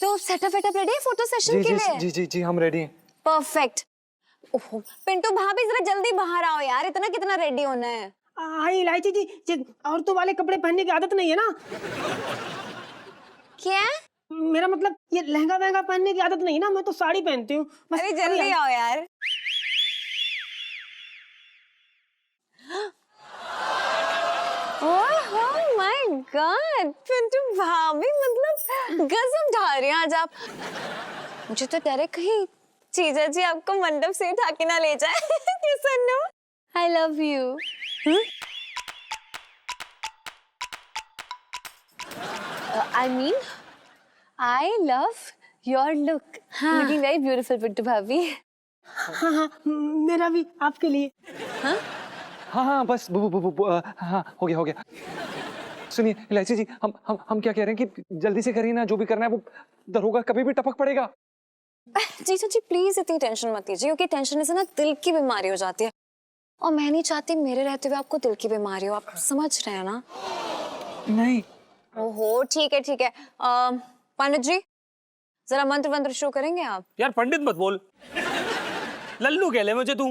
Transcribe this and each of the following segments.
तो setup वेटअप ready है photo session के लिए? जी जी जी हम रेडी हैं। परफेक्ट। ओहो पिंटू भाभी जरा जल्दी बाहर आओ यार, इतना कितना रेडी होना है। हाय इलायची जी, औरतों वाले कपड़े पहनने की आदत नहीं है ना। क्या? मेरा मतलब ये लहंगा वहंगा पहनने की आदत नहीं है ना, मैं तो साड़ी पहनती हूँ। अरे जल्दी आओ यार। ओह माय गॉड पिंटू भाभी मतलब गजब ढा रहे हैं आज आप। मुझे तो डर है कहीं जीजा जी आपको मंडप से उठा के ना ले जाए। Sannu I love you. I mean, I love your look. Looking very beautiful, Pintu भाभी। हाँ हाँ मेरा भी आपके लिए। हाँ हाँ बस हाँ हो गया। सुनिए इलायची जी, हम क्या कह रहे हैं कि जल्दी से करिए ना, जो भी करना है वो दरोगा कभी भी टपक पड़ेगा। जीजा जी प्लीज इतनी टेंशन मत लीजिए, क्योंकि टेंशन से ना दिल की बीमारी हो जाती है, और मैं नहीं चाहती मेरे रहते हुए आपको दिल की बीमारी हो। आप समझ रहे हैं ना? नहीं। ओहो ठीक है। पंडित जी जरा मंत्र वंत्र शुरू करेंगे आप? यार पंडित मत बोल, लल्लू कह ले मुझे तू।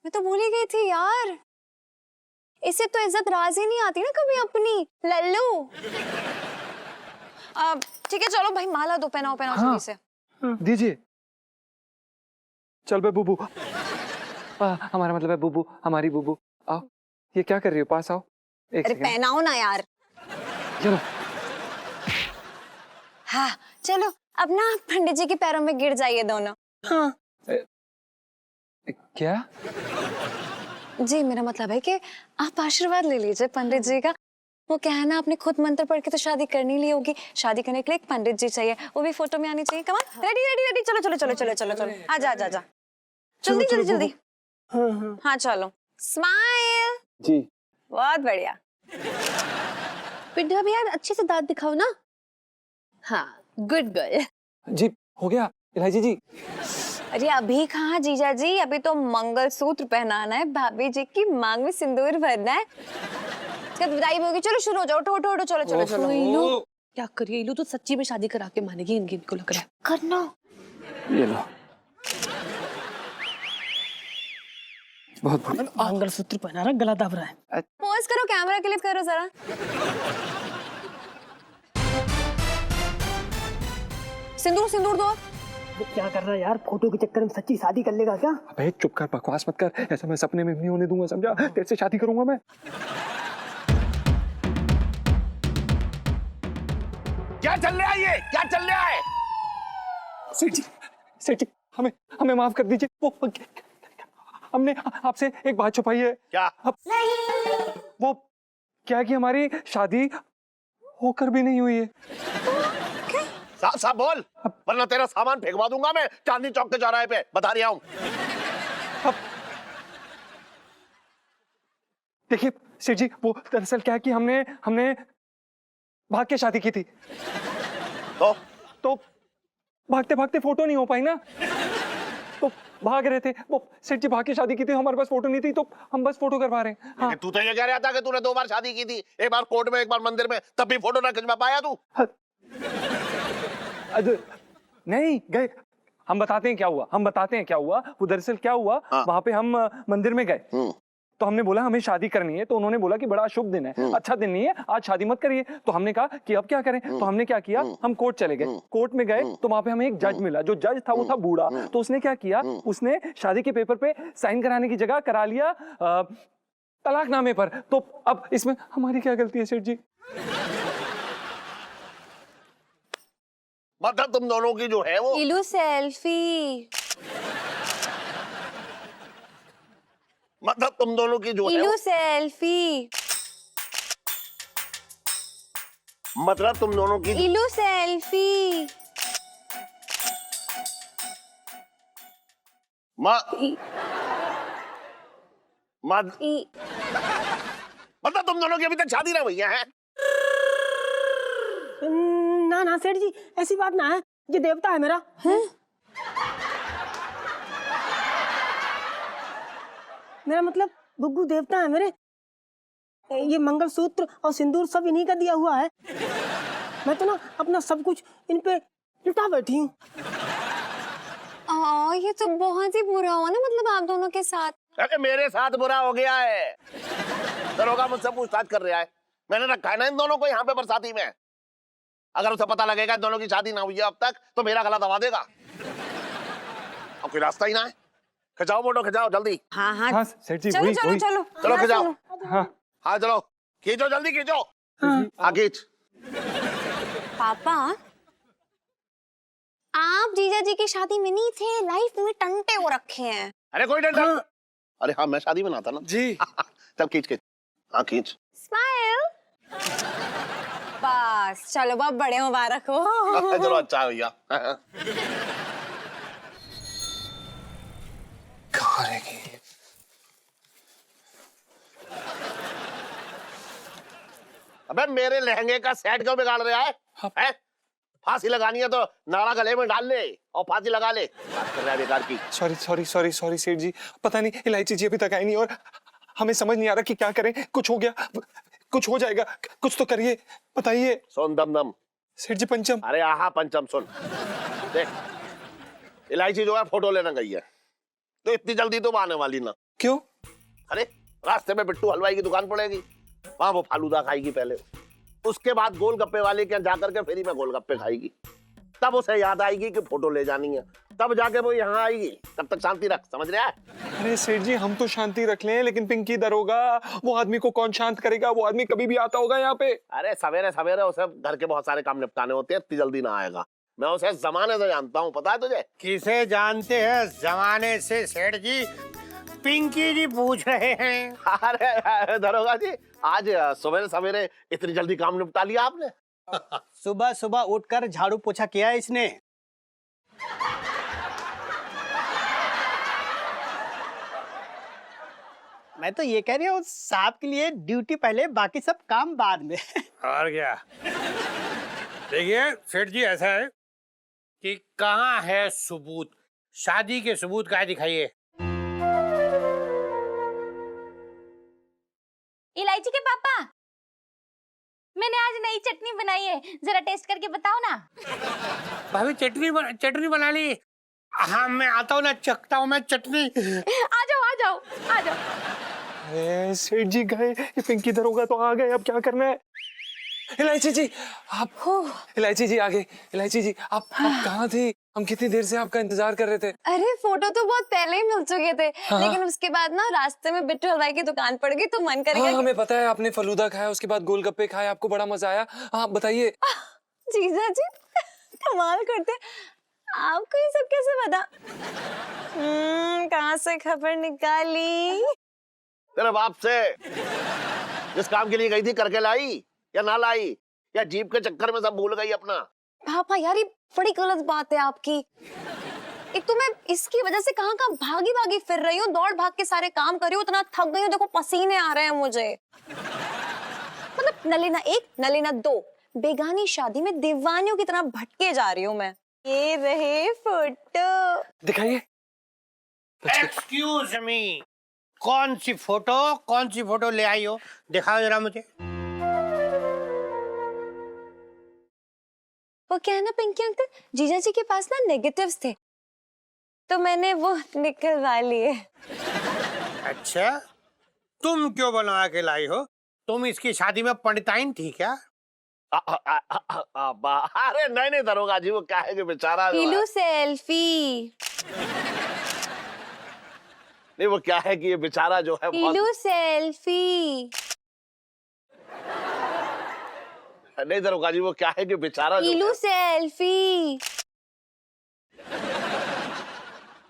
मैं तो भूल ही गई थी यार, इससे तो इज्जत राज ही नहीं आती ना कभी अपनी। लल्लू ठीक है चलो भाई, माला दो, पहनाओ जल्दी से। दीजिए। चल बे बुबू, हमारा मतलब है बुबू, हमारी बुबू। आओ, ये क्या कर रही हो, पास आओ। अरे पहनाओ ना यार। चलो। हाँ चलो, अब ना पंडित जी के पैरों में गिर जाइए दोनों। हाँ क्या? जी मेरा मतलब है कि आप आशीर्वाद ले लीजिए पंडित जी का। वो क्या है ना, आपने खुद मंत्र पढ़ के तो शादी करनी ली होगी, शादी करने के लिए एक पंडित जी चाहिए, वो भी फोटो में आनी चाहिए। कम ऑन, रेडी चलो आजा जल्दी। हाँ चलो, स्माइल। जी। बहुत बढ़िया। पिंटू अभी यार अच्छे से दांत दिखाओ ना। हाँ गुड गर्ल। जी हो गया इलायची जी। अरे अभी कहाँ जीजा जी, अभी तो मंगलसूत्र पहनाना है, भाभी जी की मांग में सिंदूर भरना है, जब विदाई होगी। चलो शुरू हो जाओ, उठो चलो। इलू क्या करिए, इलू तो सच्ची में शादी करा के मानेगी, इनको लग रहा है। करना। ये लो। बहुत मंगलसूत्र पहना रहा, गला दब रहा है। पोज करो, कैमरा क्लिक करो जरा। सिंदूर दो। वो क्या कर रहा है यार, फोटो के चक्कर में सच्ची शादी कर लेगा क्या? अबे चुप कर, बकवास मत कर, ऐसा मैं सपने में नहीं होने दूंगा, समझा? तेरे से शादी करूंगा मैं। क्या चल रहा है ये, क्या चल रहा है? सेठ जी हमें माफ कर दीजिए। वो हमने आपसे एक बात छुपाई है। क्या? वो क्या है कि हमारी शादी होकर भी नहीं हुई है। साफ बोल, वरना तेरा सामान फेंकवा दूंगा मैं चांदनी चौक के चौराहे पे, बता रहा हूं। देखिए सेठ जी, वो दरअसल क्या है कि हमने भाग के शादी की थी, तो भागते फोटो नहीं हो पाई ना, तो भाग रहे थे। वो सेठ जी भाग के शादी की थी, हमारे पास फोटो नहीं थी, तो हम बस फोटो करवा रहे हैं। हाँ। तू तो ये कह रहा था कि तूने 2 बार शादी की थी, एक बार कोर्ट में एक बार मंदिर में, तब भी फोटो ना खिंचवा पाया तू। नहीं गए, हम बताते हैं क्या हुआ। वो दरअसल क्या हुआ, वहां पे हम मंदिर में गए, तो हमने बोला हमें शादी करनी है, तो उन्होंने बोला कि बड़ा शुभ दिन है, अच्छा दिन नहीं है, आज शादी मत करिए। तो हमने कहा कि अब क्या करें, तो हमने क्या किया, हम कोर्ट चले गए। कोर्ट में गए तो वहां पे हमें एक जज मिला, जो जज था वो था बूढ़ा। तो उसने क्या किया, उसने शादी के पेपर पे साइन कराने की जगह करा लिया तलाकनामे पर। तो अब इसमें हमारी क्या गलती है सेठ जी? मतलब तुम दोनों की जो है वो इलू सेल्फी। मतलब तुम दोनों की जो है इलू सेल्फी। मतलब तुम दोनों की इलू सेल्फी। मतलब तुम दोनों की अभी तक शादी ना हुई है? ना सेठ जी, ऐसी बात ना है, ये देवता है मेरा। मेरा मतलब गुग्गू देवता है मेरे, ये मंगलसूत्र और सिंदूर सब इन्हीं का दिया हुआ है। मैं तो ना अपना सब कुछ इन पे लुटा बैठी हूँ। ये तो बहुत ही बुरा हुआ ना, मतलब आप दोनों के साथ। अरे मेरे साथ बुरा हो गया है। दरोगा मुझसे पूछताछ कर रहा है। मैंने रखा है ना इन दोनों को यहाँ पे बरसाती में। अगर उसे पता लगेगा इन दोनों की शादी ना हुई है अब तक, तो मेरा गला दबा देगा। अब कोई रास्ता ही ना है। खिंचाओ फोटो, खिंचाओ जल्दी। हाँ हाँ हाँ सेठ जी, चलो वही चलो वही। चलो चलो हाँ, खिंचाओ। चलो। हाँ हाँ चलो, खींचो जल्दी खींचो। हाँ खींच। पापा, आप जीजा जी की शादी में नहीं थे, लाइफ में टंटे हो रखे हैं। अरे कोई डर नहीं। अरे हाँ मैं शादी में ना था ना जी। चल खींच खींच। हाँ खींच। स्माइल। बस चलो, बहुत बड़े मुबारक हो। चलो अच्छा है भैया। कहाँ रह गई? अबे मेरे लहंगे का सेट क्यों बिगाड़ रहा है? हैं? फांसी लगानी है तो नाड़ा गले में डाल ले और फांसी लगा ले। बात कर रहा है बेकार की। सॉरी सॉरी सॉरी सॉरी सेठ जी, पता नहीं इलायची जी अभी तक आई नहीं और हमें समझ नहीं आ रहा कि क्या करें। कुछ हो गया, कुछ हो जाएगा, कुछ तो करिए, बताइए। सुन दम दम। सेठ जी पंचम। अरे आहा पंचम सुन। देख इलायची जो है फोटो लेना गई है, तो इतनी जल्दी तो आने वाली ना। क्यों? अरे रास्ते में बिट्टू हलवाई की दुकान पड़ेगी, वहां वो फालूदा खाएगी पहले, उसके बाद गोलगप्पे वाले के यहाँ जाकर के फ्री में गोलगप्पे खाएगी, तब उसे याद आएगी कि फोटो ले जानी है, तब जाके वो यहाँ आएगी। तब तक शांति रख, समझ रहा है? अरे सेठ जी हम तो शांति रख लें, लेकिन पिंकी दरोगा, वो आदमी को कौन शांत करेगा? वो आदमी कभी भी आता होगा यहाँ पे। अरे सवेरे सवेरे उसे घर के बहुत सारे काम निपटाने होते हैं, इतनी जल्दी ना आएगा। मैं उसे जमाने से जानता हूँ, पता है तुझे? किसे जानते हैं जमाने से सेठ जी? पिंकी जी पूछ रहे हैं। अरे दरोगा जी, आज सवेरे सवेरे इतनी जल्दी काम निपटा लिया आपने? सुबह सुबह उठकर झाड़ू पोछा किया है इसने। मैं तो ये कह रही हूँ साहब के लिए ड्यूटी पहले, बाकी सब काम बाद में। और क्या? देखिए सेठ जी, ऐसा है कि कहाँ है सबूत? शादी के सबूत कहाँ दिखाइए? इलायची के पापा, मैंने आज नई चटनी बनाई है, जरा टेस्ट करके बताओ ना। भाभी चटनी बना ली? हाँ मैं आता हूँ ना, चखता हूँ मैं चटनी। आ जाओ आ जाओ आ जाओ। अरे सेठ जी गए, ये पिंकी दरोगा तो आ गए, अब क्या करना है? इलायची जी आप, इलायची जी आ गए। इलायची जी आप कहाँ थी? हम कितनी देर से आपका इंतजार कर रहे थे। अरे फोटो तो बहुत पहले ही मिल चुके थे, हाँ। लेकिन उसके बाद ना रास्ते में बिट्टू हलवाई की दुकान पड़ गई, तो मन करेगा हाँ हमें पता है, आपने फलूदा खाया, उसके बाद गोलगप्पे खाए, आपको बड़ा मजा आया। हाँ बताइए। जीजा जी कमाल करते, आपको ये सब कैसे पता? कहाँ से खबर निकाली? तेरे बाप से। जिस काम के लिए गई थी करके लाई या ना लाई, या जीप के चक्कर में सब भूल गई अपना? पापा यार ये बड़ी गलत बात है आपकी। एक तो मैं इसकी वजह से कहाँ कहाँ भागी भागी फिर रही हूँ, दौड़ भाग के सारे काम कर रही हूँ, इतना थक गई हूँ, देखो पसीने आ रहे हैं मुझे। मतलब नलीना 1 नलीना 2, बेगानी शादी में दीवानियों की तरह भटके जा रही हूँ मैं। ये रहे फोटो, दिखाइए। एक्सक्यूज मी, कौन सी फोटो ले आई हो? दिखाओ जरा मुझे। वो क्या है ना पिंकी अंकल, जीजा जी के पास ना नेगेटिव्स थे, तो मैंने वो निकलवा लिए। अच्छा, तुम क्यों बनवा के लाई हो? तुम इसकी शादी में पंडिताइन थी क्या? अरे नहीं दरोगा जी, वो क्या है कि बेचारा जो है- पीलू सेल्फी, नहीं वो क्या है कि ये बेचारा जो है बहुत- पीलू सेल्फी, नहीं दरोगा जी, वो क्या है कि बेचारा जो पीलू है- सेल्फी।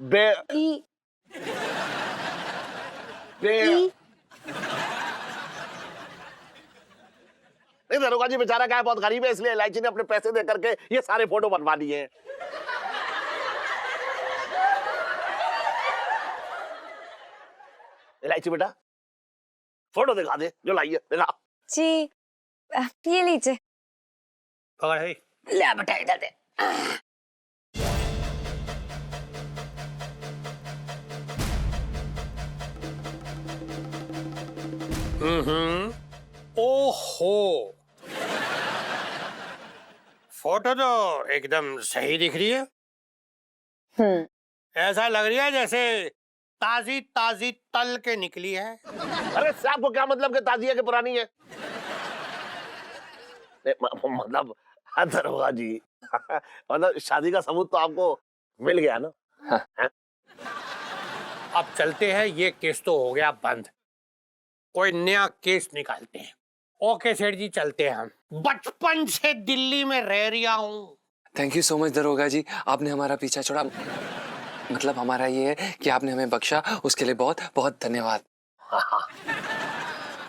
बे ई- बे ई- नहीं दरोगा जी, बेचारा क्या है, बहुत गरीब है, इसलिए इलायची ने अपने पैसे दे करके ये सारे फोटो बनवा दिए हैं। इलायची बेटा फोटो दिखा दे जो लाई है, दिखा। जी ये लीजिए। पकड़ है। ले बेटा इधर दे। ओहो, फोटो तो एकदम सही दिख रही है। ऐसा लग रही है जैसे ताजी ताजी तल के निकली है। अरे साहब को क्या मतलब कि ताजी है कि पुरानी है? मतलब दरोगा जी मतलब शादी का सबूत तो आपको मिल गया ना? हाँ। अब चलते हैं, ये केस तो हो गया बंद, कोई नया केस निकालते हैं। ओके सेठ जी, चलते हैं हम। बचपन से दिल्ली में रह रहा हूँ। थैंक यू सो मच दरोगा जी, आपने हमारा पीछा छोड़ा। मतलब हमारा ये है कि आपने हमें बख्शा, उसके लिए बहुत बहुत धन्यवाद।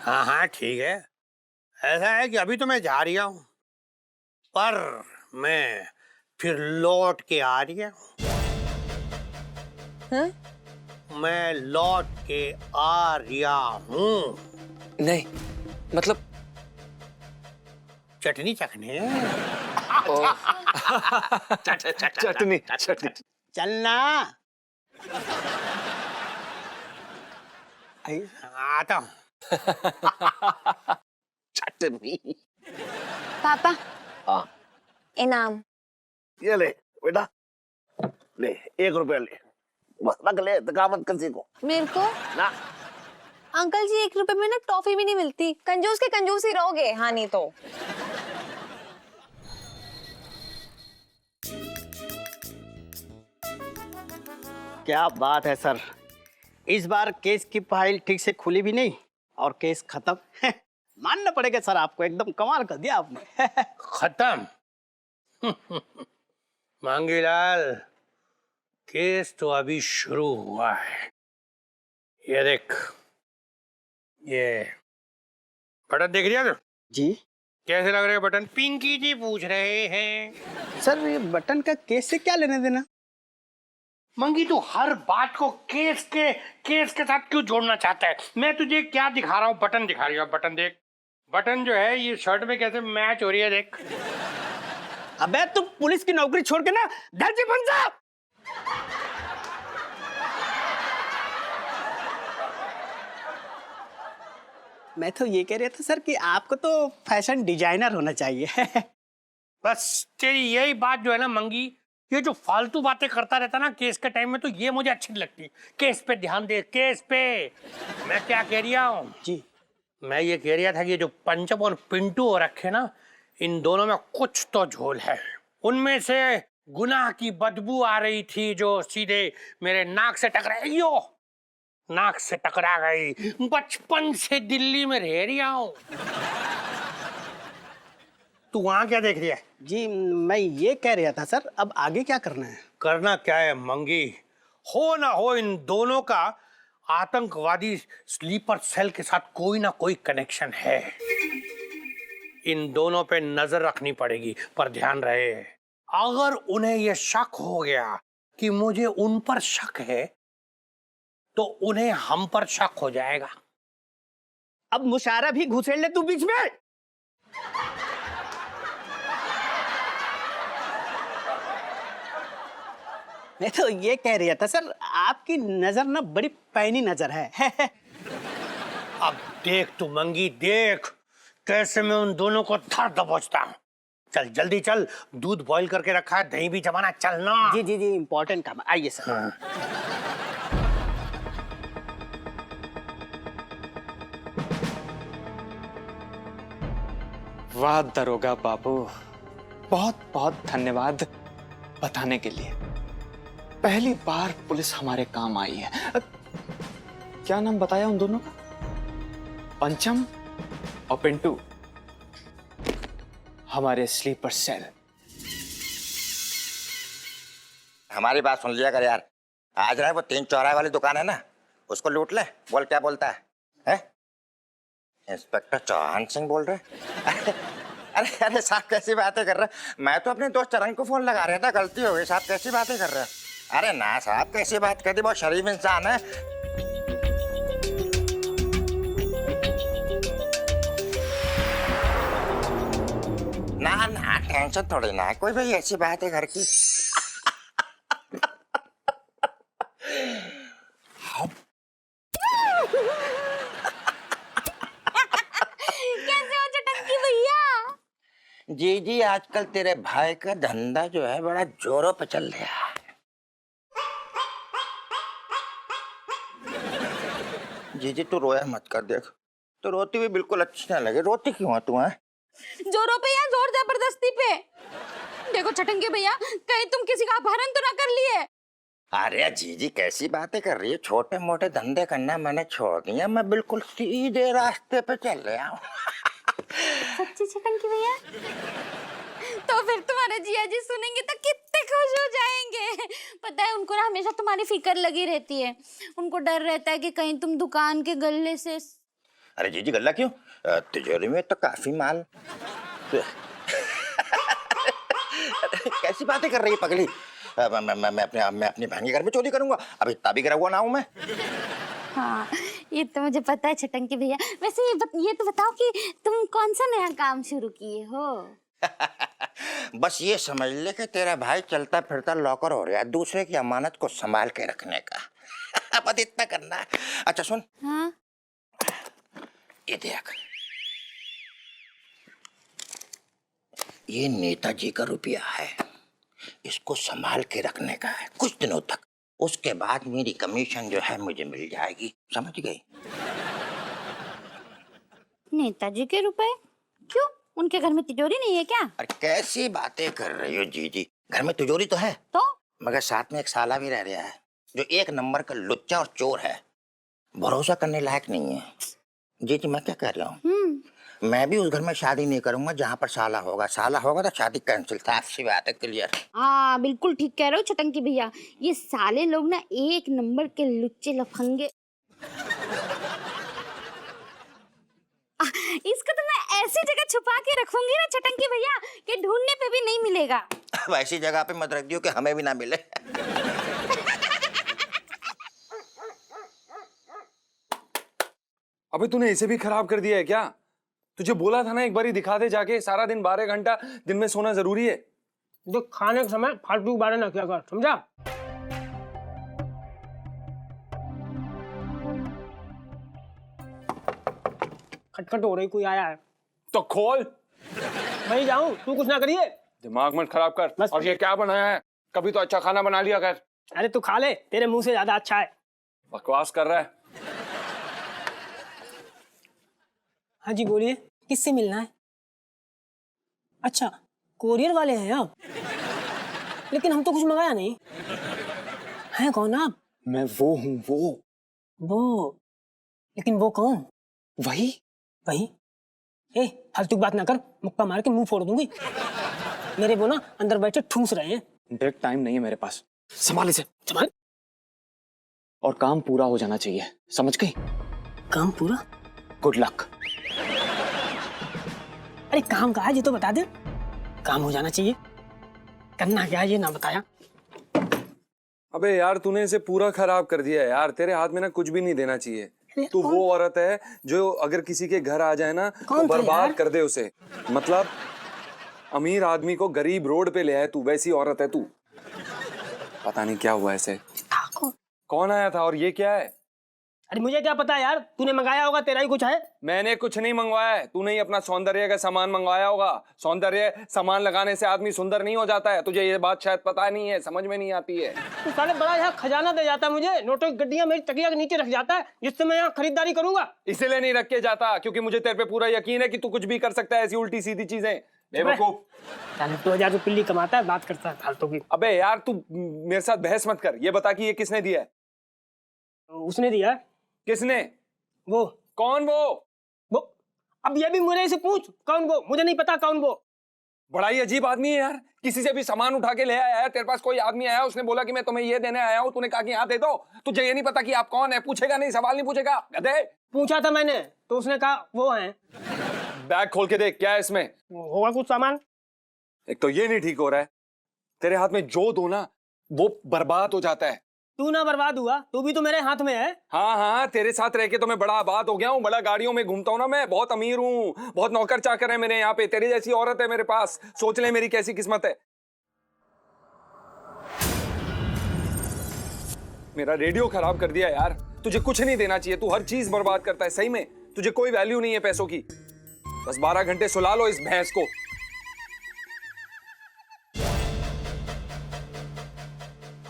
हाँ हाँ ठीक है। ऐसा है कि अभी तो मैं जा रहा हूँ, पर मैं फिर लौट के आ रहा हूँ। मैं लौट के आ रहा हूँ। नहीं मतलब चटनी चखने। चटनी चटनी। चलना। आता हूँ। चटनी। पापा हाँ इनाम। ये ले बेटा, ले 1 रुपया ले, बस रख ले, धक्का मत किसी को मेरे को ना। अंकल जी 1 रुपए में ना टॉफी भी नहीं मिलती। कंजूस के कंजूस ही रहोगे, हाँ नहीं तो। क्या बात है सर, इस बार केस की फाइल ठीक से खुली भी नहीं और केस खत्म। मानना पड़ेगा सर आपको, एकदम कमाल कर दिया आपने। खत्म। मांगीलाल, केस तो अभी शुरू हुआ है। ये देख, ये बटन देख रही है जी? कैसे लग रहे हैं बटन? पिंकी जी पूछ रहे हैं। सर ये बटन का केस से क्या लेने देना? मंगी तू हर बात को केस के साथ क्यों जोड़ना चाहता है? मैं तुझे क्या दिखा रहा हूँ, बटन दिखा रही हूँ। बटन देख, बटन जो है ये शर्ट में कैसे मैच हो रही है, देख। अबे तू पुलिस की नौकरी छोड़ के ना दर्जी बन जा। मैं तो ये कह रहा था सर कि आपको तो फैशन डिजाइनर होना चाहिए। बस तेरी यही बात जो है ना मंगी, ये जो फालतू बातें करता रहता ना केस के टाइम में, तो ये मुझे अच्छी नहीं लगती। केस पे ध्यान दे, केस पे। मैं क्या कह रहा हूँ जी, मैं ये कह रहा था कि जो पंचम और पिंटू हो रखे ना, इन दोनों में कुछ तो झोल है। उनमें से गुनाह की बदबू आ रही थी जो सीधे मेरे नाक से टकराई। नाक से टकरा गई। बचपन से दिल्ली में रह रहा हूँ। तू वहां क्या देख रही है? जी मैं ये कह रहा था सर, अब आगे क्या करना है? करना क्या है मंगी, हो ना हो इन दोनों का आतंकवादी स्लीपर सेल के साथ कोई ना कोई कनेक्शन है। इन दोनों पे नजर रखनी पड़ेगी, पर ध्यान रहे, अगर उन्हें यह शक हो गया कि मुझे उन पर शक है, तो उन्हें हम पर शक हो जाएगा। अब मुशायरा भी घुसेड़ ले तू बीच में। मैं तो ये कह रहा था सर, आपकी नजर ना बड़ी पैनी नजर है। अब देख तू मंगी, देख कैसे मैं उन दोनों को धर दबोचता हूँ। चल जल्दी चल, दूध बॉईल करके रखा है, दही भी जमाना, चलना। जी जी जी, इंपॉर्टेंट काम है, आइए सर। वाह दरोगा बाबू, बहुत बहुत धन्यवाद बताने के लिए। पहली बार पुलिस हमारे काम आई है। क्या नाम बताया उन दोनों का? पंचम और पिंटू, हमारे स्लीपर सेल। हमारी बात सुन लिया कर यार। आज रहा है वो 3 चौराहे वाली दुकान है ना, उसको लूट ले। बोल क्या बोलता है? इंस्पेक्टर चौहान सिंह बोल रहे? अरे अरे साहब कैसी बातें कर रहे? मैं तो अपने दोस्त चरण को फोन लगा रहा था, गलती हो गई साहब, कैसी बातें कर रहे हैं? अरे ना साहब कैसी बात कर दी, बहुत शरीफ इंसान है। ना ना टेंशन थोड़ी ना, कोई भाई ऐसी बात है घर की। कैसे हो चटंकी भैया? जी आजकल तेरे भाई का धंधा जो है बड़ा जोरों पे चल रहा है। जी तू रोया मत कर, देख तो रोती हुई बिल्कुल अच्छी ना लगे। रोती क्यों है तू? है जोरों पे या जोर जबरदस्ती पे? देखो छटंगे भैया, कहीं तुम किसी का अपहरण तो ना कर लिए? अरे जी कैसी बातें कर रही है? छोटे मोटे धंधे करना मैंने छोड़ दिया, मैं बिल्कुल सीधे रास्ते पे चल रहा हूँ। सच्ची छटंगी भैया? तो फिर तुम्हारे जिया जी सुनेंगे तो कितने खुश हो जाएंगे। पता है उनको ना हमेशा तुम्हारी फिक्र लगी रहती है। उनको डर रहता है कि कहीं तुम दुकान के गल्ले से। अरे जी गल्ला क्यों? तिजोरी में तो काफी माल। कैसी बातें कर रही है पगली? मैं अपनी बहन के घर में चोरी करूंगा? अभी इतना भी गिरा हुआ ना हूं मैं। हाँ ये तो मुझे पता है छटंकी भैया। वैसे ये तो बताओ कि तुम कौन सा नया काम शुरू किए हो? बस ये समझ ले कि तेरा भाई चलता फिरता लॉकर हो रहा है, दूसरे की अमानत को संभाल के रखने का। बस इतना करना है। अच्छा सुन। हाँ ये देख, ये नेताजी का रुपया है, इसको संभाल के रखने का है कुछ दिनों तक। उसके बाद मेरी कमीशन जो है मुझे मिल जाएगी, समझ गई? नेताजी के रुपए? क्यों, उनके घर में तिजोरी नहीं है क्या? अरे कैसी बातें कर रही हो जी? घर में तिजोरी तो है, तो मगर साथ में एक साला भी रह रहा है जो एक नंबर का लुच्चा और चोर है, भरोसा करने लायक नहीं है। जी मैं क्या कह रहा हूँ, मैं भी उस घर में शादी नहीं करूंगा जहाँ पर साला होगा। साला होगा तो शादी कैंसिल था। आपसी बात है, क्लियर? हाँ बिल्कुल ठीक कह रहे हो छटंकी भैया। ये साले लोग ना एक नंबर के लुच्चे लफंगे। इसको तो मैं ऐसी जगह छुपा के रखूंगी ना छटंकी भैया कि ढूंढने पे भी नहीं मिलेगा। वैसी जगह पे मत रख दियो कि हमें भी ना मिले। अबे तूने इसे भी खराब कर दिया है क्या? तुझे बोला था ना एक बारी दिखा दे जाके। सारा दिन 12 घंटा दिन में सोना जरूरी है। जो खाने के समय फालतू बारे ना किया कर, समझा? खटखट हो रही, कोई आया है तो खोल। मैं ही जाऊं, तू कुछ ना करिए। दिमाग मत खराब कर। बस। और ये क्या बनाया है? कभी तो अच्छा खाना बना लिया कर। अरे तू खा ले, तेरे मुंह से ज्यादा अच्छा है। बकवास कर रहा है। हाँ जी बोलिए, किससे मिलना है? अच्छा कोरियर वाले हैं आप? लेकिन हम तो कुछ मंगाया नहीं। हैं कौन आप? मैं वो हूँ, वो? लेकिन वो कौन? वही। ए फालतू की बात ना कर, मुक्का मार के मुंह फोड़ दूंगी। मेरे वो ना अंदर बैठे ठूस रहे हैं। डायरेक्ट टाइम नहीं है मेरे पास। संभाल इसे। संभाल। और काम पूरा हो जाना चाहिए, समझ गई? काम पूरा? Good luck. अरे काम कहा है ये तो बता दे। काम हो जाना चाहिए, करना क्या है ये ना बताया। अबे यार तूने इसे पूरा खराब कर दिया है यार। तेरे हाथ में ना कुछ भी नहीं देना चाहिए। तू वो औरत है जो अगर किसी के घर आ जाए ना तो बर्बाद कर दे उसे। मतलब अमीर आदमी को गरीब रोड पे ले आए तू, वैसी औरत है तू। पता नहीं क्या हुआ ऐसे। कौन आया था और ये क्या है? अरे मुझे क्या पता यार, तूने मंगाया होगा, तेरा ही कुछ है। मैंने कुछ नहीं मंगवाया है। तूने ही अपना सौंदर्य का सामान मंगवाया होगा। सौंदर्य सामान लगाने से आदमी सुंदर नहीं हो जाता है। तुझे ये बात शायद पता नहीं है, समझ में नहीं आती है। तू साले बड़ा यहाँ खजाना दे जाता है मुझे, नोटों की गड्डियां मेरी तकिया के नीचे रख जाता है, जिससे मैं यहाँ खरीदारी करूंगा। इसीलिए नहीं रख के जाता क्योंकि मुझे तेरे पे पूरा यकीन है कि तू कुछ भी कर सकता है ऐसी उल्टी सीधी चीजें। बेवकूफ। 2000 रुपये पिल्ली कमाता है, बात करता है फालतू की। अबे यार तू मेरे साथ बहस मत कर। ये बता कि ये किसने दिया है? उसने दिया। किसने? वो। कौन वो? अब ये भी मुझे से पूछ, कौन वो? मुझे नहीं पता कौन वो। बड़ा ही अजीब आदमी है यार। किसी से भी सामान उठा के ले आया है। तेरे पास कोई आदमी आया, उसने बोला कि मैं तुम्हें ये देने आया हूँ, तूने कहा कि यहाँ दे दो। तुझे ये नहीं पता कि आप कौन है? पूछेगा नहीं, सवाल नहीं पूछेगा गधे। पूछा था मैंने तो उसने कहा वो है। बैग खोल के देख क्या है इसमें। होगा कुछ सामान। एक तो ये नहीं ठीक हो रहा है। तेरे हाथ में जो दो ना वो बर्बाद हो जाता है। तू ना बर्बाद हुआ, तू भी तो मेरे हाथ में है। हाँ तेरे साथ रह के तो मैं बड़ा आबाद हो गया हूँ। बड़ा गाड़ियों में घूमता हूँ ना मैं, बहुत अमीर हूँ, बहुत नौकर चाकर है मेरे यहाँ पे। तेरी जैसी औरत है मेरे पास। सोच ले मेरी कैसी किस्मत है। मेरा रेडियो खराब कर दिया यार। तुझे कुछ नहीं देना चाहिए, तू हर चीज बर्बाद करता है। सही में तुझे कोई वैल्यू नहीं है पैसों की। बस 12 घंटे सुला लो इस भैंस को।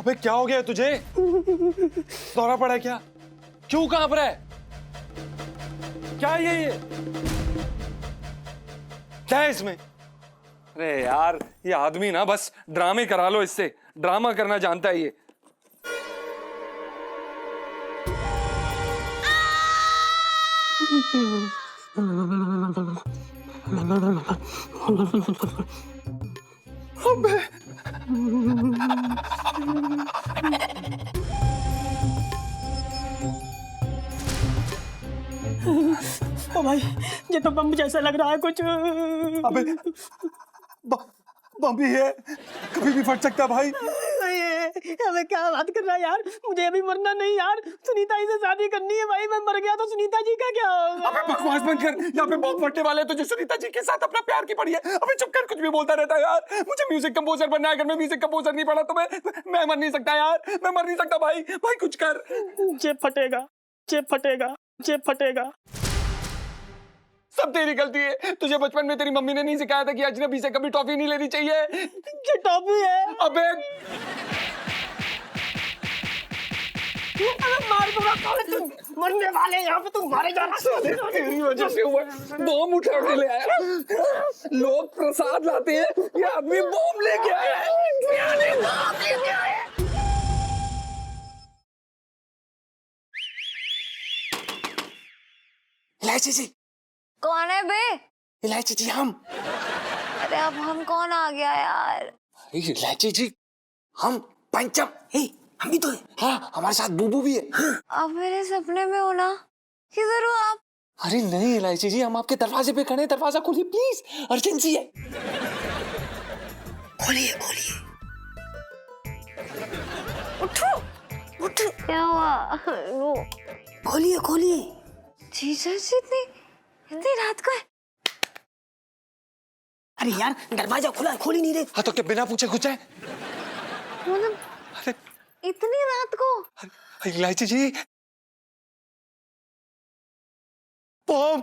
अबे क्या हो गया तुझे? दौरा पड़ा है क्या? क्यों कांप रहा है? क्या है ये? क्या है इसमें? अरे यार ये आदमी ना बस ड्रामे करा लो इससे, ड्रामा करना जानता है ये। अबे ओ भाई, ये तो बम जैसा लग रहा है कुछ। अबे बम भी है, कभी भी फट सकता है भाई। अबे क्या बात कर रहा है यार, मुझे अभी मरना नहीं यार, सुनीता जी से शादी करनी है भाई। मैं मर गया तो सुनीता जी का क्या होगा? अबे बकवास बंद कर, यहाँ पे बम फटने वाले हैं, तुझे सुनीता जी के साथ अपना प्यार की पड़ी है। अबे चुप कर, कुछ भी बोलता रहता है यार। मुझे म्यूजिक कंपोजर बनना है, अगर मैं म्यूजिक कंपोजर नहीं पढ़ा तो मैं मर नहीं सकता यार, मैं मर नहीं सकता भाई। भाई कुछ कर। जेब फटेगा, जेब फटेगा, जेब फटेगा। सब तेरी गलती है, तुझे बचपन में तेरी मम्मी ने नहीं सिखाया था कि अजनबी से कभी टॉफी नहीं लेनी चाहिए। ये टॉफी है। अबे मार दूंगा, तुम मरने वाले यहाँ पे, तुम मारे जाना। तेरी वजह से हुआ, बम उठा के ले आया। लोग प्रसाद लाते हैं, ये आदमी बम लेके आया है। इलायची जी, कौन है बे? इलायची जी हम। अरे अब हम कौन आ गया यार? अरे इलायची जी हम पंचम। हम भी तो है। हाँ हमारे साथ बूबू भी है। अब मेरे सपने में हो ना? किधर हो आप? अरे नहीं इलायची जी, हम आपके दरवाजे पे खड़े हैं, दरवाजा खोलिए प्लीज, अर्जेंसी है। खोलिए खोलिए। उठो उठो। क्या हुआ? लो खोलिए खोलिए। जीजा जी इतनी रात को है? अरे यार दरवाजा खुला है, खोल ही नहीं रहे। हाँ तो क्या बिना पूछे घुस जाए? मतलब अरे इतनी रात को? इलायची जी बम।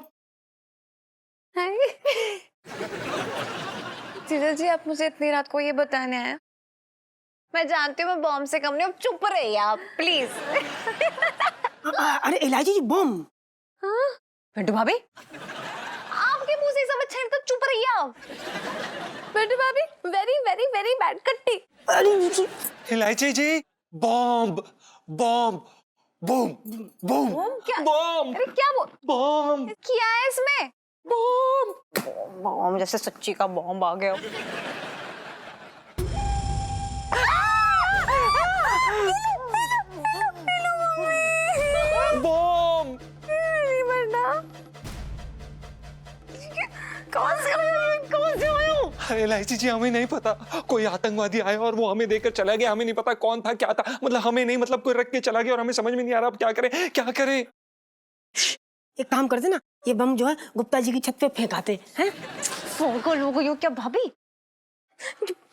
जीजा जी आप मुझे इतनी रात को ये बताने आए? मैं जानती हूँ मैं बॉम्ब से कम नहीं हूँ, चुप रहिए आप प्लीज। अरे इलायची जी बम। हाँ? पिंटू भाभी आपके मुंह से सब अच्छा है तो चुप रहिए आप। पिंटू भाभी वेरी वेरी वेरी बैड कट्टी। इलायची जी bomb bomb boom boom bomb क्या? बॉम्ब अरे क्या बोल बॉम्ब क्या है इसमें? बॉम्ब बॉम्ब जैसे सच्ची का बॉम्ब आ गया। बॉम्ब नहीं मरना। कौन से आयो? अरे इलायची जी हमें नहीं पता, कोई आतंकवादी आया और वो हमें देकर चला गया, हमें नहीं पता कौन था क्या था, मतलब हमें नहीं, मतलब कोई रख के चला गया और हमें समझ में नहीं आ रहा अब क्या करें क्या करें। एक काम करते ना, ये बम जो है गुप्ता जी की छत पे फेंकाते हैं। पागल हो गई हो क्या भाभी?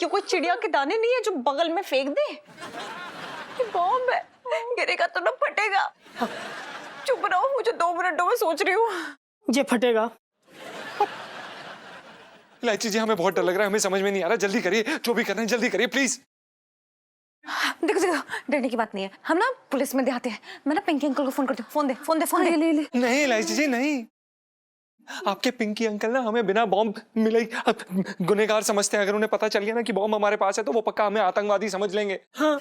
ये कोई चिड़िया के दाने नहीं है जो बगल में फेंक दे। ये बॉम्ब है, गिरेगा तो ना फटेगा। चुप रहो, मुझे 2 मिनटों में सोच रही हूँ। ये फटेगा। इलायची जी हमें बहुत डर लग रहा है, हमें समझ में नहीं आ रहा, जल्दी करिए, जो भी कर रहे हैं जल्दी करिए प्लीज। देखो देखो डरने की बात नहीं है, हम ना पुलिस में दिखाते हैं। मैं ना पिंकी अंकल को फोन करती हूँ। फोन दे फोन दे फोन दे। ले ले। नहीं इलायची जी नहीं, आपके पिंकी अंकल ना हमें बिना बॉम्ब मिले ही गुनहगार समझते हैं। अगर उन्हें पता चल गया ना कि बॉम्ब हमारे पास है तो वो पक्का हमें आतंकवादी समझ लेंगे। हाँ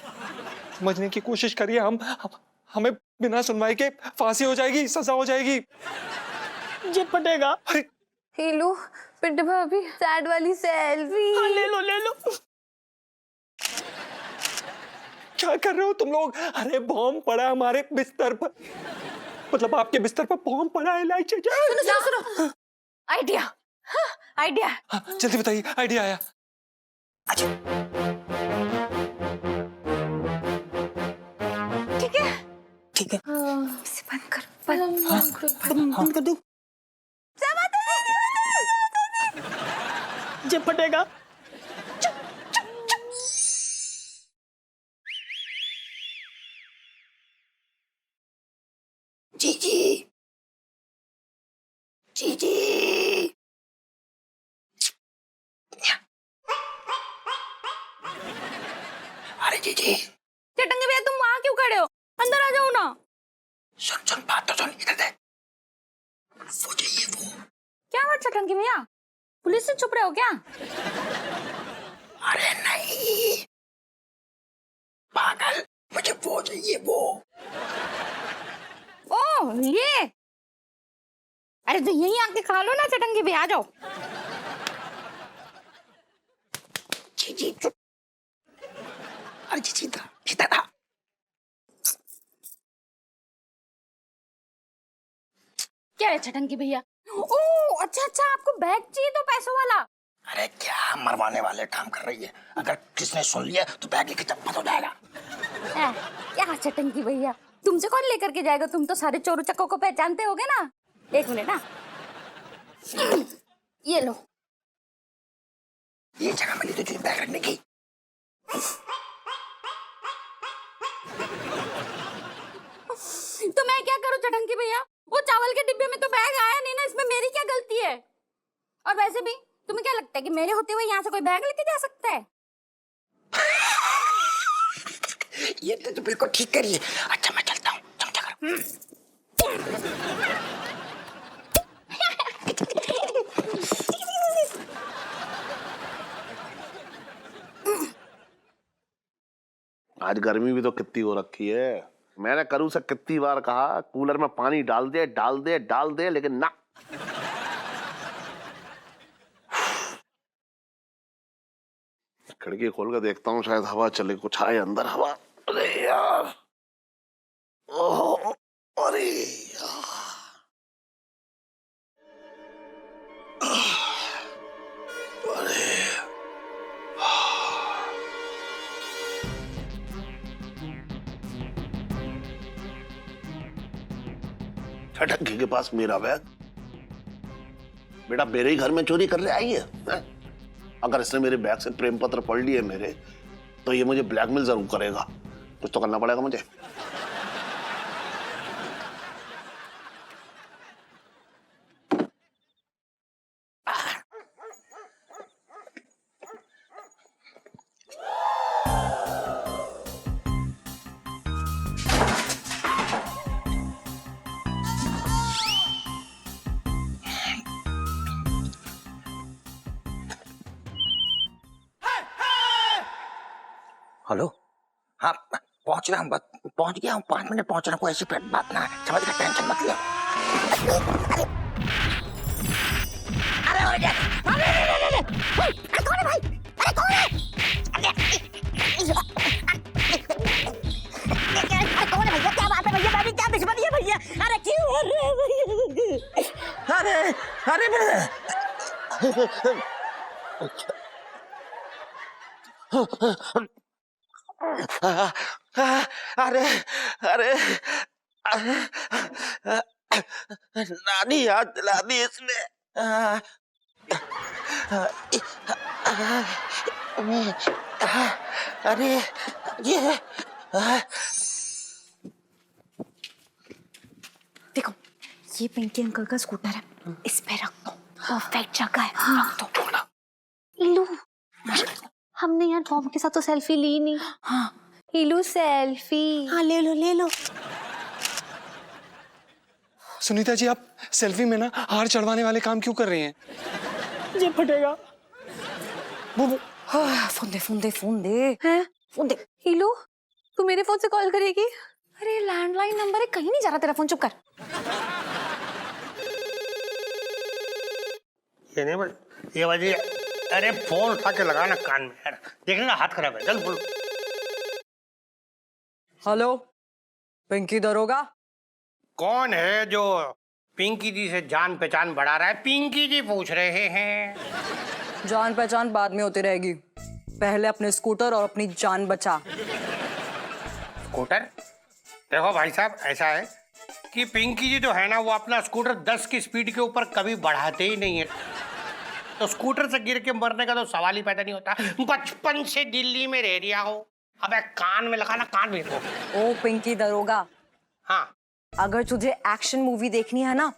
समझने की कोशिश करिए, हमें बिना सुनवाई के फांसी हो जाएगी, सजा हो जाएगी। ये फटेगा। हेलो पिंटू भाभी, सैड वाली सेल्फी। हाँ, ले लो ले लो। क्या कर रहे हो तुम लोग? अरे बॉम्ब पड़ा हमारे बिस्तर पर, मतलब आपके बिस्तर पर बॉम्ब पड़ा है इलायची जी। सुनो आइडिया। हाँ, आइडिया। हाँ, जल्दी बताइए आइडिया आया। ठीक है ठीक है। इसे बंद कर, बंद कर दो। ये फटेगा। जीजी जीजी। अरे जीजी चटंगे भैया तुम वहां क्यों खड़े हो? अंदर आ जाओ ना। सुन सुन, बात तो सुन, इधर देख। वो चाहिए वो। क्या बात चटंगे भैया, पुलिस से छुप रहे हो क्या? अरे नहीं पागल, मुझे वो चाहिए वो। ओह ये, अरे तो यहीं आके खा लो ना चटंगे भैया, आ जाओ। जी जी चुप। अरे जी सीधा सीधा था। क्या है चटंगे भैया? ओह अच्छा अच्छा, आपको बैग चाहिए तो पैसों वाला। अरे क्या मरवाने वाले काम कर रही है, अगर किसने सुन लिया तो बैग लेके चप्पल हो जाएगा। क्या चटंगी भैया, तुमसे कौन लेकर के जाएगा? तुम तो सारे चोर चक्कों को पहचानते होगे ना। एक मिनट ना, ये लो। ये जगह मिली तुझे बैग रखने की। तो मैं क्या करूं चटंगी भैया? वो चावल के डिब्बे में तो बैग आया नहीं ना, इसमें मेरी क्या गलती है? और वैसे भी तुम्हें क्या लगता है कि मेरे होते हुए यहाँ से कोई बैग लेके जा सकता है? ये तो बिल्कुल ठीक करिए। अच्छा मैं चलता हूँ, तुम क्या करो। आज गर्मी भी तो कितनी हो रखी है। मैंने करू से कितनी बार कहा कूलर में पानी डाल दे डाल दे डाल दे, लेकिन ना। खिड़की खोल कर देखता हूँ, शायद हवा चले, कुछ आए अंदर हवा। अरे यार, ओह अरे यार, अरे ठटकी के पास मेरा बैग। बेटा मेरे ही घर में चोरी कर ले आई है? अगर इसने मेरे बैग से प्रेम पत्र पढ़ लिए मेरे, तो ये मुझे ब्लैकमेल जरूर करेगा। कुछ तो करना पड़ेगा मुझे। हेलो, हाँ पहुंच रहा हूँ, पहुंच गया हूँ, 5 मिनट पहुंच रहा हूँ, कोई ऐसी बात ना है, समझ गया, टेंशन मत लिया। अरे कौन है भाई? अरे कौन है? कौन है भैया? क्या बात है भैया? मेरी क्या दुश्मनी है भैया? अरे क्यों? अरे अरे अरे अरे नानी याद दिला दी इसने। अरे ये देखो, ये पिंकी अंकल का स्कूटर है, इस पे रख दो, परफेक्ट जगह है, रख दो। इलू, हमने यार बॉम के साथ तो सेल्फी ली नहीं। हाँ इलू सेल्फी। हाँ ले लो ले लो। सुनीता जी, आप सेल्फी में ना हार चढ़वाने वाले काम क्यों कर रही हैं? ये फटेगा। फोन दे हैं? फोन दे। इलू, तू मेरे फोन से कॉल करेगी? अरे लैंडलाइन नंबर है, कहीं नहीं जा रहा तेरा फोन, चुप कर। ये नहीं बोल, ये वजह। अरे फोन उठा के लगाना कान में यार, देखने ना हाथ खराब है, चल बोल। हेलो, पिंकी दरोगा। कौन है जो पिंकी जी से जान पहचान बढ़ा रहा है? पिंकी जी पूछ रहे हैं। जान पहचान बाद में होती रहेगी, पहले अपने स्कूटर और अपनी जान बचा। स्कूटर? देखो भाई साहब, ऐसा है कि पिंकी जी जो है ना, वो अपना स्कूटर 10 की स्पीड के ऊपर कभी बढ़ाते ही नहीं है। तो स्कूटर से गिर के मरने का तो सवाल ही पैदा नहीं होता। बचपन से दिल्ली में रह रिया हो। अबे कान में लगाना, कान में। ओ पिंकी दरोगा, हाँ अगर तुझे एक्शन मूवी देखनी है ना,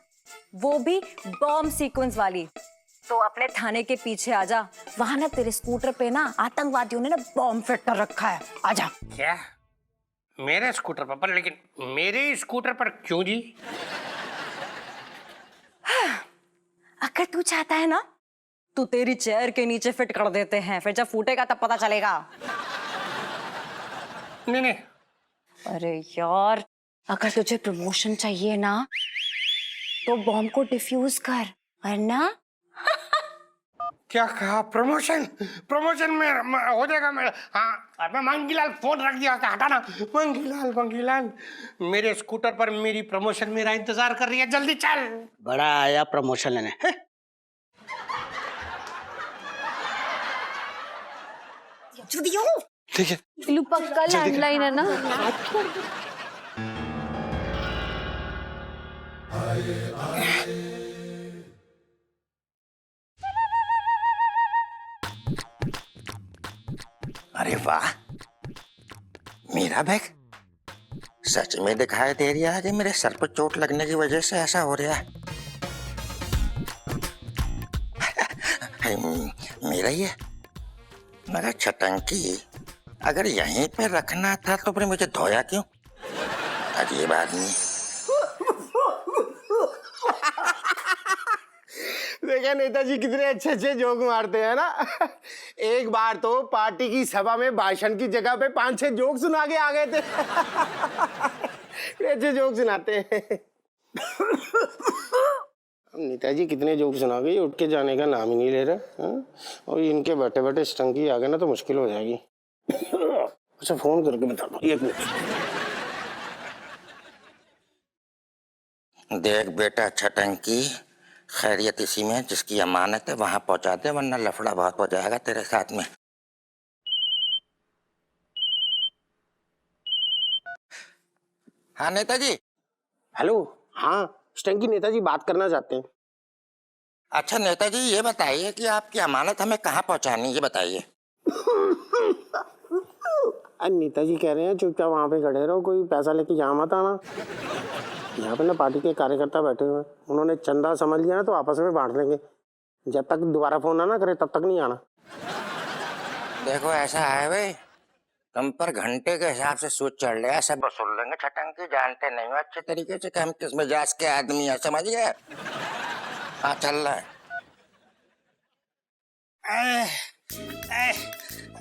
वो भी बॉम्ब सीक्वेंस वाली, तो अपने थाने के पीछे आजा। वहां ना तेरे स्कूटर पे ना आतंकवादियों ने ना बॉम्ब फिट कर रखा है, आजा। क्या? मेरे स्कूटर पर लेकिन मेरे स्कूटर पर क्यों जी? अगर तू चाहता है ना तो तेरी चेयर के नीचे फिट कर देते हैं, फिर जब फूटेगा तब पता चलेगा। नहीं नहीं, अरे यार, अगर तुझे प्रमोशन चाहिए ना तो बॉम्ब को डिफ्यूज कर, वरना क्या कहा? प्रमोशन? प्रमोशन में हो जाएगा मेरा। हाँ, मैं मंगीलाल फोन रख दिया था, हटाना। मंगीलाल, मंगीलाल, मेरे स्कूटर पर मेरी प्रमोशन मेरा इंतजार कर रही है, जल्दी चल। बड़ा आया प्रमोशन लेने। ठीक है। बिल्लू पक्का लैंडलाइन है ना? अरे वाह, मेरा बैग सच में दिखाई दे रहा है कि मेरे सर पर चोट लगने की वजह से ऐसा हो रहा है। मेरा ही है, मगर छटंकी अगर यहीं पे रखना था तो फिर मुझे धोया क्यों? अजीब आदमी। देखा नेताजी कितने अच्छे अच्छे जोक मारते हैं ना। एक बार तो पार्टी की सभा में भाषण की जगह पे 5-6 जोक सुना के आ गए थे। अच्छे जोक सुनाते हैं। नेताजी कितने जोक सुना गए, उठ के जाने का नाम ही नहीं ले रहे। और इनके बैठे बैठे स्टंकी आ गए ना तो मुश्किल हो जाएगी। अच्छा, फोन करके बता दो, 1 मिनट। देख बेटा छटंकी, खैरियत इसी में जिसकी अमानत है वहां पहुंचा दे, वरना लफड़ा बहुत हो जाएगा तेरे साथ में। हाँ नेताजी। हेलो। हाँ स्टंकी, नेताजी बात करना चाहते हैं। अच्छा नेताजी, ये बताइए कि आपकी अमानत हमें कहाँ पहुंचानी है, ये बताइए। नेताजी कह रहे हैं चुपचाप वहाँ पे खड़े रहो, कोई पैसा लेके यहाँ मत आना। यहाँ पे ना पार्टी के कार्यकर्ता बैठे हुए हैं, उन्होंने चंदा समझ लिया ना तो आपस में बांट लेंगे। जब तक दोबारा फोन ना करे तब तक नहीं आना। देखो ऐसा है भाई, तुम पर घंटे के हिसाब से सूद चढ़ रहा है, सब वसूल लेंगे छटंकी, जानते नहीं हो अच्छे तरीके से कि हम किस मिजाज के आदमी है, समझ गए? हाँ चल रहा है।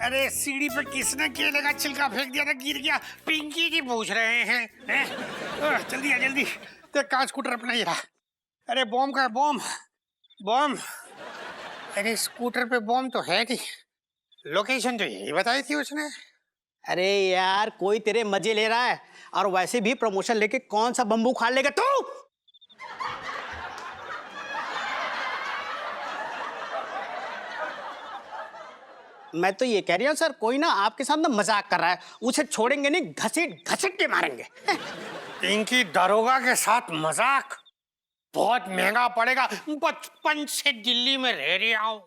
अरे सीढ़ी पे किसने केले का छिलका फेंक दिया था, गिर गया। पिंकी जी पूछ रहे हैं। जल्दी आ जल्दी, देख कहाँ स्कूटर अपना ये रहा। अरे बॉम्ब का बॉम्ब, बॉम्ब। अरे स्कूटर पे बॉम्ब तो है नहीं, लोकेशन तो यही बताई थी उसने। अरे यार, कोई तेरे मजे ले रहा है, और वैसे भी प्रमोशन लेके कौन सा बम्बू खा लेगा तू? मैं तो ये कह रही हूँ सर, कोई ना आपके साथ ना मजाक कर रहा है, उसे छोड़ेंगे नहीं, घसीट घसीट के मारेंगे। इनकी दरोगा के साथ मजाक बहुत महंगा पड़ेगा, बचपन से दिल्ली में रह रहा हूँ।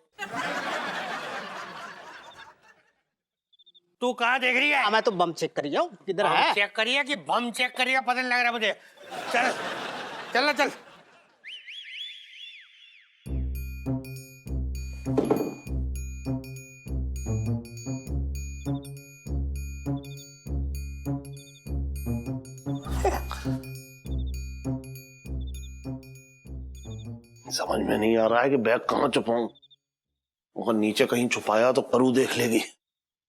तू कहाँ देख रही है? मैं तो बम चेक कर रही हूँ, किधर है? चेक करिए कि बम चेक करिए, पता नहीं लग रहा मुझे। चल चल ना चल। समझ में नहीं आ रहा है कि बैग कहाँ छुपाऊं। अगर नीचे कहीं छुपाया तो करू देख लेगी,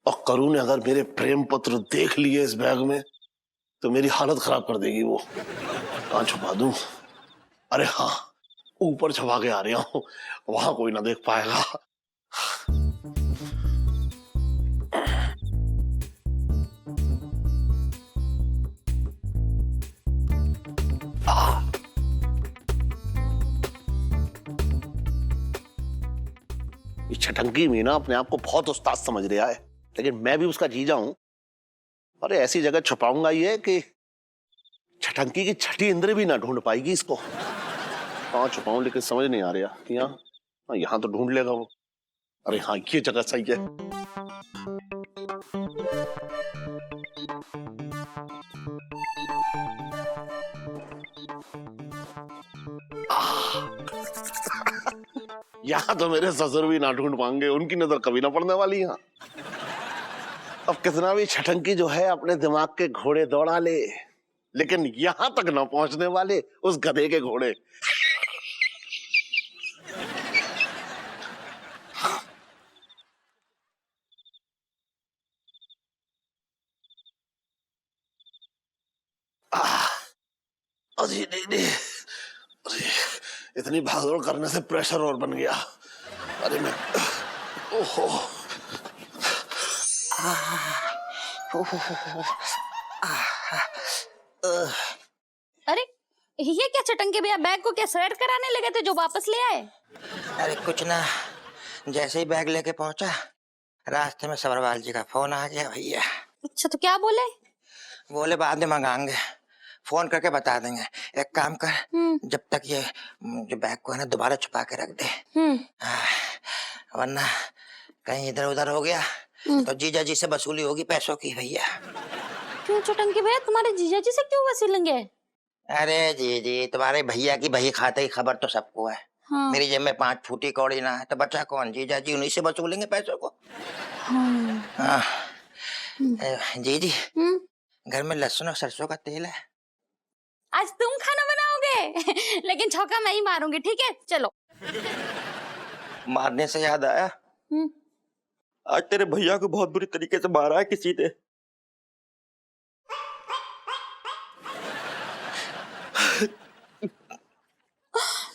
और करू ने अगर मेरे प्रेम पत्र देख लिए इस बैग में तो मेरी हालत खराब कर देगी। वो कहाँ छुपा दूं? अरे हाँ, ऊपर छुपा के आ रहा हूं, वहां कोई ना देख पाएगा। ये छटंकी मीना अपने आप को बहुत उस्ताद समझ रहा है, लेकिन मैं भी उसका जीजा हूं। और ऐसी जगह छुपाऊंगा ये कि छटंकी की छठी इंद्र भी ना ढूंढ पाएगी इसको। कहाँ छुपाऊं लेकिन समझ नहीं आ रहा। यहाँ तो ढूंढ लेगा वो। अरे हाँ, ये जगह सही है। यहाँ तो मेरे ससुर भी ना ढूंढ पाएंगे, उनकी नजर कभी ना पड़ने वाली। यहाँ अब कितना भी छटंकी जो है अपने दिमाग के घोड़े दौड़ा ले, लेकिन यहां तक न पहुंचने वाले उस गधे के घोड़े। अरे नहीं नहीं, अरे इतनी भागदौड़ करने से प्रेशर और बन गया। अरे मैं, ओहो, अरे ये क्या चटंके भैया, बैग को क्या सैर कराने लगे थे जो वापस ले आए? अरे कुछ ना, जैसे ही बैग लेके पहुंचा रास्ते में सबरवाल जी का फोन आ गया भैया। अच्छा, तो क्या बोले? बोले बाद में मंगाएंगे, फोन करके बता देंगे। एक काम कर, जब तक ये जो बैग को है ना दोबारा छुपा के रख दे, वरना कहीं इधर उधर हो गया तो जीजा जी से वसूली होगी पैसों की भैया। क्यों चटंके भैया, तुम्हारे जीजा जी से क्यों वसूलेंगे? अरे जी तुम्हारे भैया की बही खाते की खबर तो सबको है। हाँ। मेरी जेब में 5 फूटी कौड़ी ना है तो बचा कौन? जीजा जी उन्हीं से वसूलेंगे पैसों को। हाँ। जी घर में लहसुन और सरसों का तेल है। आज तुम खाना बनाओगे लेकिन छौका मैं ही मारूंगी, ठीक है? चलो। मारने से याद आया, आज तेरे भैया को बहुत बुरी तरीके से मारा है किसी ने।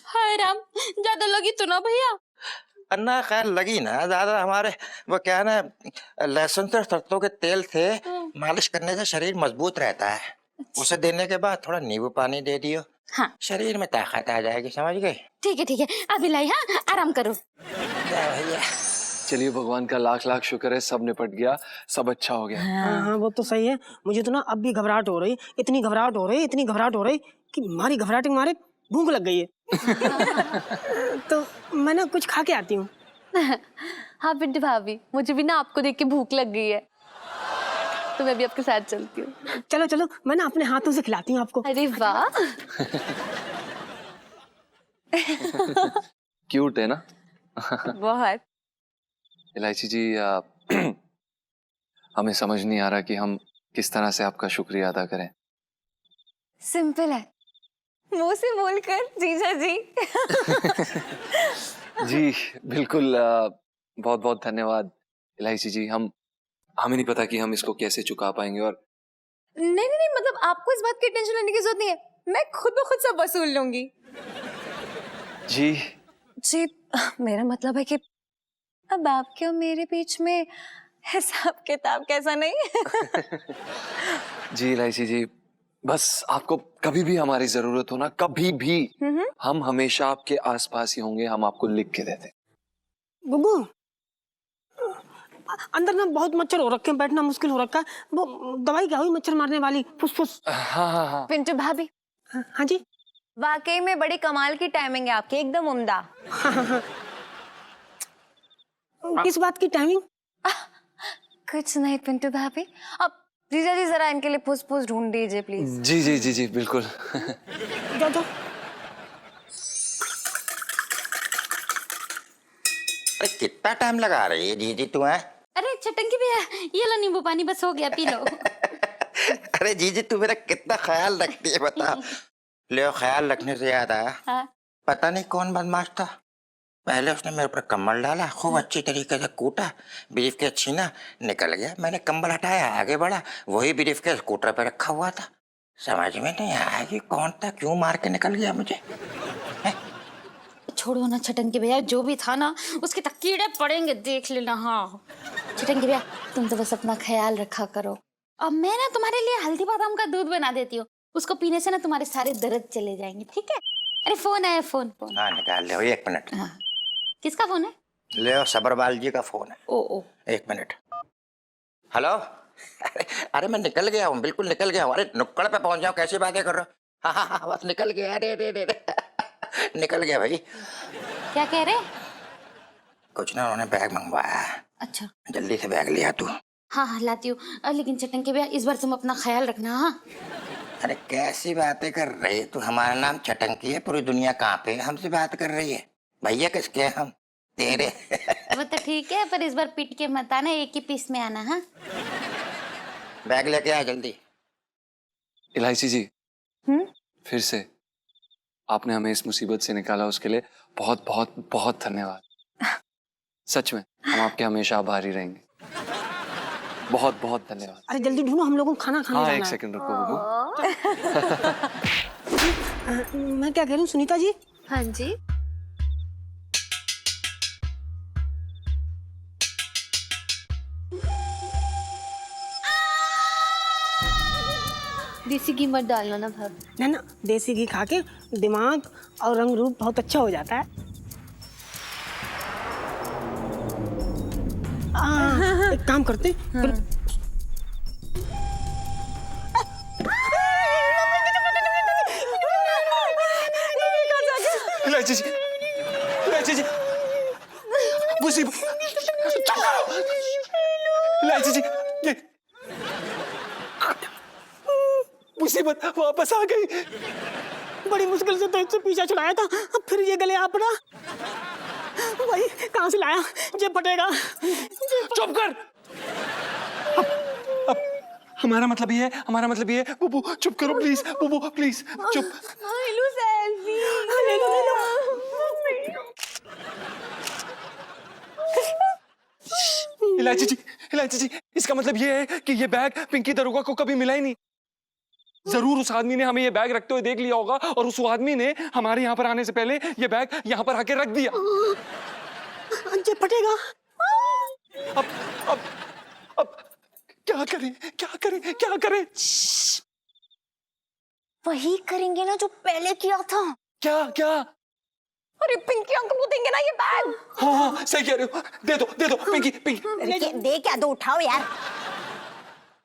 हाय राम, ज्यादा लगी तो ना भैया? अन्ना खैर लगी ना ज्यादा, हमारे वो क्या है ना, लहसुन से सरसों के तेल से मालिश करने से शरीर मजबूत रहता है। उसे देने के बाद थोड़ा नींबू पानी दे दियो, हाँ, शरीर में ताकत आ जाएगी, समझ गई? ठीक है, अभी लाई, हाँ आराम करो। भैया चलिए, भगवान का लाख लाख शुक्र है, सब निपट गया, सब अच्छा हो गया। हाँ वो तो सही है। मुझे तो ना अब भी घबराहट हो रही, इतनी घबराहट हो रही कि मारी घबराहट के मारे भूख लग गई है। तो मैं ना कुछ खा के आती हूँ। हाँ पिंटू भाभी, मुझे भी ना आपको देख के भूख लग गई है, तो मैं भी आपके साथ चलती हूँ। चलो मैं ना अपने हाथों से खिलाती हूँ आपको। अरे वाह। क्यूट है ना? बहुत। इलायची जी, हमें समझ नहीं आ रहा कि हम किस तरह से आपका शुक्रिया अदा करें। सिंपल है, मुंह से बोलकर जीजा जी। जी बिल्कुल, बहुत बहुत धन्यवाद इलायची जी। हमें नहीं पता कि हम इसको कैसे चुका पाएंगे। और नहीं, मतलब आपको इस बात की टेंशन लेने की जरूरत नहीं है, मैं खुद ब खुद सब वसूल लूंगी। जी मेरा मतलब है कि अब आपके और मेरे बीच में हिसाब किताब कैसा नहीं। जी इलायची जी, बस आपको कभी भी हमारी जरूरत हो ना, कभी भी, हम हमेशा आपके आसपास ही होंगे, हम आपको लिख के देते। गुग्गू, अंदर ना बहुत मच्छर हो रखे हैं, बैठना मुश्किल हो रखा है। वो दवाई क्या हुई मच्छर मारने वाली, फुस? हाँ। पिंटू भाभी, हाँ जी। वाकई में बड़ी कमाल की टाइमिंग है आपकी, एकदम उम्दा। किस बात की टाइमिंग? कुछ नहीं पिंटू भाभी, अब जीजा जी जरा इनके लिए फुस ढूंढ दीजिए प्लीज। जी बिल्कुल। जाओ। अरे कितना टाइम लगा रही है जी तू है? अरे चटंकी भैया, ये लो नींबू पानी, बस हो गया, पी लो। अरे जीजी तू मेरा कितना ख्याल रखती है बता। ले, ख्याल रखने से याद आया, हाँ? पता नहीं कौन बदमाश था, पहले उसने मेरे ऊपर कंबल डाला, खूब अच्छी तरीके से कूटा, ब्रीफ केस छीना, निकल गया। मैंने कंबल हटाया, आगे बढ़ा, वही ब्रीफ केस स्कूटर पे रखा हुआ था। समझ में नहीं आया कि कौन था, क्यों मार के निकल गया मुझे। छोड़ो ना चटंकी भैया, जो भी था ना उसके तक कीड़े पड़ेंगे, देख लेना। हाँ चटंकी भैया, तुम तो बस अपना ख्याल रखा करो। अब मैं ना तुम्हारे लिए हल्दी बादाम का दूध बना देती हूँ, उसको पीने से ना तुम्हारे सारे दर्द चले जाएंगे, ठीक है? अरे फोन आया, फोन। हाँ निकाल ले, 1 मिनट। हाँ, किसका फोन है? ले, सबरवाल जी का फोन है। ओ 1 मिनट। हेलो। अरे मैं निकल गया हूँ, बिल्कुल निकल गया हूँ। अरे नुक्कड़ पे पहुंच जाओ, कैसी बातें कर रहे हो? हाँ बस निकल गया। अरे निकल गया भाई। क्या कह रहे? कुछ ना, उन्होंने बैग मंगवाया। अच्छा, जल्दी से बैग लिया तू। हाँ लाती हूँ, लेकिन चटंकी भैया इस बार तुम अपना ख्याल रखना। हाँ अरे कैसी बातें कर रही है तू? हमारा नाम चटंकी है, पूरी दुनिया कहाँ पे हमसे बात कर रही है? भैया किसके हैं हम? तेरे। वो तो ठीक है, पर इस बार पीट के मत आना, एक ही पीस में आना। हाँ बैग लेके आ जल्दी। इलायची जी, फिर से आपने हमें इस मुसीबत से निकाला, उसके लिए बहुत बहुत बहुत धन्यवाद। सच में हम आपके हमेशा आभारी रहेंगे। बहुत बहुत धन्यवाद। अरे जल्दी ढूंढो, हम लोगों को खाना खाने हाँ, जाना एक है। सेकंड रुको बबू। मैं क्या कह रही हूँ सुनीता जी, हाँ जी। देसी घी मत डालना ना भाभी। ना देसी घी खा के दिमाग और रंग रूप बहुत अच्छा हो जाता है। एक काम करते इलायची जी, इलायची जी, मुसीबत, इलायची जी, ये मुसीबत वापस आ गई। बड़ी मुश्किल से तो इससे पीछा छुड़ाया था, अब फिर ये गले आ पड़ा। भाई कहाँ से लाया, ये फटेगा। चुप कर। अब हमारा मतलब ये है, हमारा मतलब ये है। बुबू चुप करो प्लीज, बुबू प्लीज चुप। Hello selfie. ले लो, ले लो। इलायची जी, इलायची जी, इसका मतलब ये है कि ये बैग पिंकी दरोगा को कभी मिला ही नहीं। जरूर उस आदमी ने हमें ये बैग रखते हुए देख लिया होगा और उस आदमी ने हमारे यहाँ पर आने से पहले ये बैग यहाँ पर आके रख दिया। ये फटेगा। अब क्या करें, क्या करें, क्या करें? वही करेंगे ना जो पहले किया था। क्या क्या? अरे पिंकी अंकल को देंगे ना ये बैग। हाँ हाँ सही कह रहे हो। दे दो पिंकी, पिंकी। दे क्या दो, उठाओ यार।